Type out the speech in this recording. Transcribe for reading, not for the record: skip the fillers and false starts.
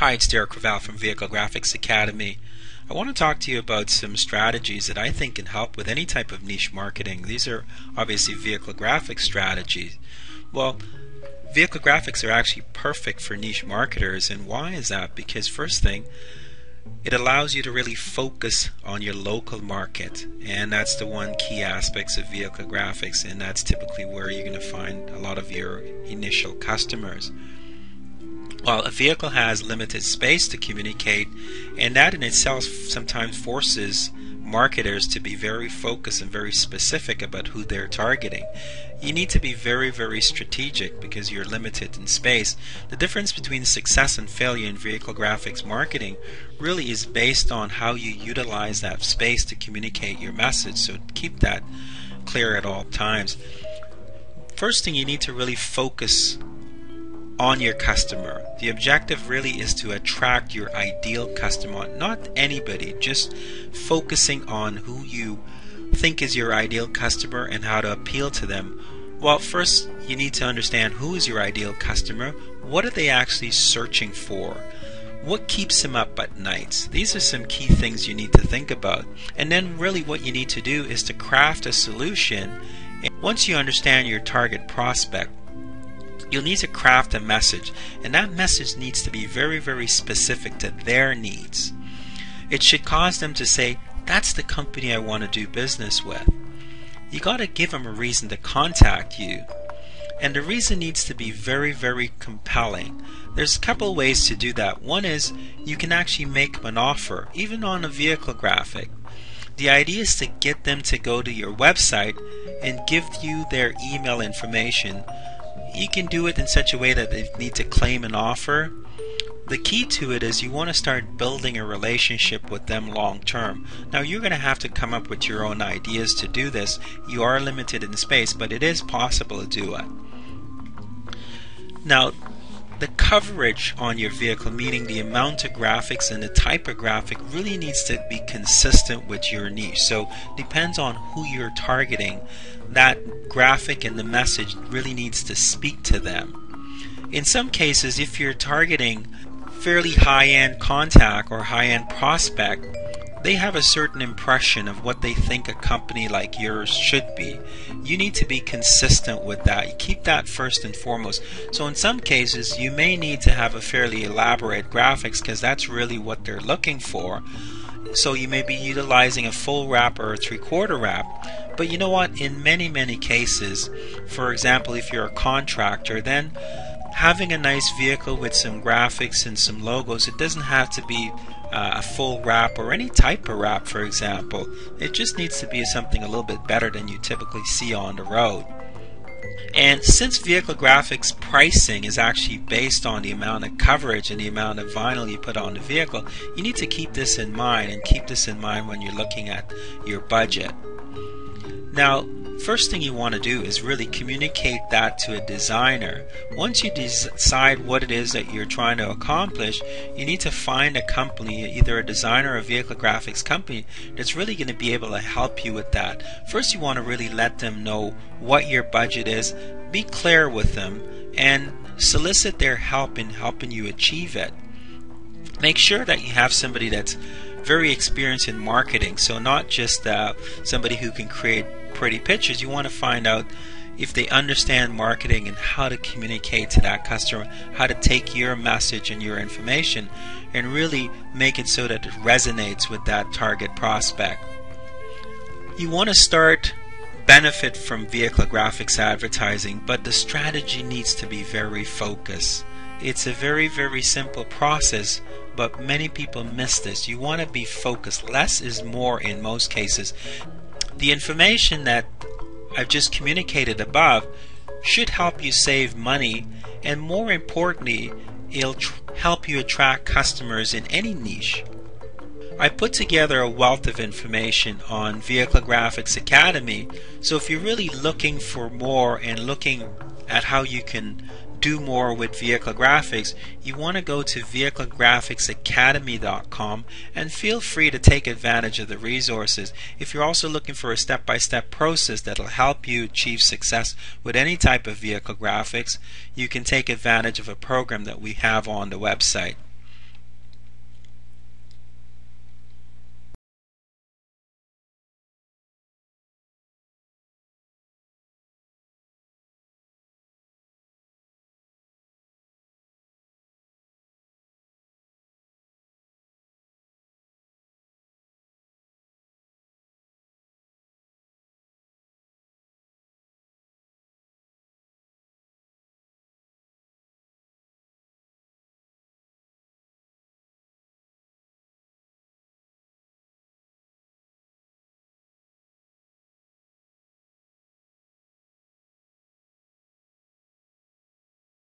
Hi, it's Derek Raval from Vehicle Graphics Academy. I want to talk to you about some strategies that I think can help with any type of niche marketing. These are obviously vehicle graphics strategies. Well, vehicle graphics are actually perfect for niche marketers, and why is that? Because first thing, it allows you to really focus on your local market, and that's the one key aspects of vehicle graphics, and that's typically where you're going to find a lot of your initial customers. Well, a vehicle has limited space to communicate, and that in itself sometimes forces marketers to be very focused and very specific about who they're targeting. You need to be very, very strategic because you're limited in space. The difference between success and failure in vehicle graphics marketing really is based on how you utilize that space to communicate your message, so keep that clear at all times. First thing, you need to really focus on your customer. The objective really is to attract your ideal customer, not anybody, just focusing on who you think is your ideal customer and how to appeal to them. Well, first you need to understand who is your ideal customer, what are they actually searching for, what keeps them up at nights. These are some key things you need to think about. And then really what you need to do is to craft a solution. And once you understand your target prospect, you'll need to craft a message, and that message needs to be very, very specific to their needs. It should cause them to say, that's the company I want to do business with. You got to give them a reason to contact you, and the reason needs to be very, very compelling. There's a couple ways to do that. One is you can actually make them an offer, even on a vehicle graphic. The idea is to get them to go to your website and give you their email information. You can do it in such a way that they need to claim an offer. The key to it is you want to start building a relationship with them long term. Now you're going to have to come up with your own ideas to do this. You are limited in space, but it is possible to do it. Now the coverage on your vehicle, meaning the amount of graphics and the type of graphic, really needs to be consistent with your niche. So depends on who you're targeting. That graphic and the message really needs to speak to them. In some cases, if you're targeting fairly high-end contact or high-end prospect, they have a certain impression of what they think a company like yours should be. You need to be consistent with that. You keep that first and foremost. So in some cases, you may need to have a fairly elaborate graphics because that's really what they're looking for. So you may be utilizing a full wrap or a three-quarter wrap. But you know what? In many, many cases, for example, if you're a contractor, then having a nice vehicle with some graphics and some logos, it doesn't have to be a full wrap or any type of wrap, for example. It just needs to be something a little bit better than you typically see on the road. And since vehicle graphics pricing is actually based on the amount of coverage and the amount of vinyl you put on the vehicle, you need to keep this in mind, and keep this in mind when you're looking at your budget. Now, first thing you want to do is really communicate that to a designer. Once you decide what it is that you're trying to accomplish, you need to find a company, either a designer or a vehicle graphics company, that's really going to be able to help you with that. First, you want to really let them know what your budget is, be clear with them, and solicit their help in helping you achieve it. Make sure that you have somebody that's very experienced in marketing, so not just somebody who can create pretty pictures. You want to find out if they understand marketing and how to communicate to that customer, how to take your message and your information and really make it so that it resonates with that target prospect. You want to benefit from vehicle graphics advertising, but the strategy needs to be very focused. It's a very, very simple process, but many people miss this. You want to be focused. Less is more in most cases. The information that I've just communicated above should help you save money, and more importantly, it'll help you attract customers in any niche. I put together a wealth of information on Vehicle Graphics Academy, so if you're really looking for more and looking at how you can do more with vehicle graphics, you want to go to vehiclegraphicsacademy.com and feel free to take advantage of the resources. If you're also looking for a step-by-step process that'll help you achieve success with any type of vehicle graphics, you can take advantage of a program that we have on the website.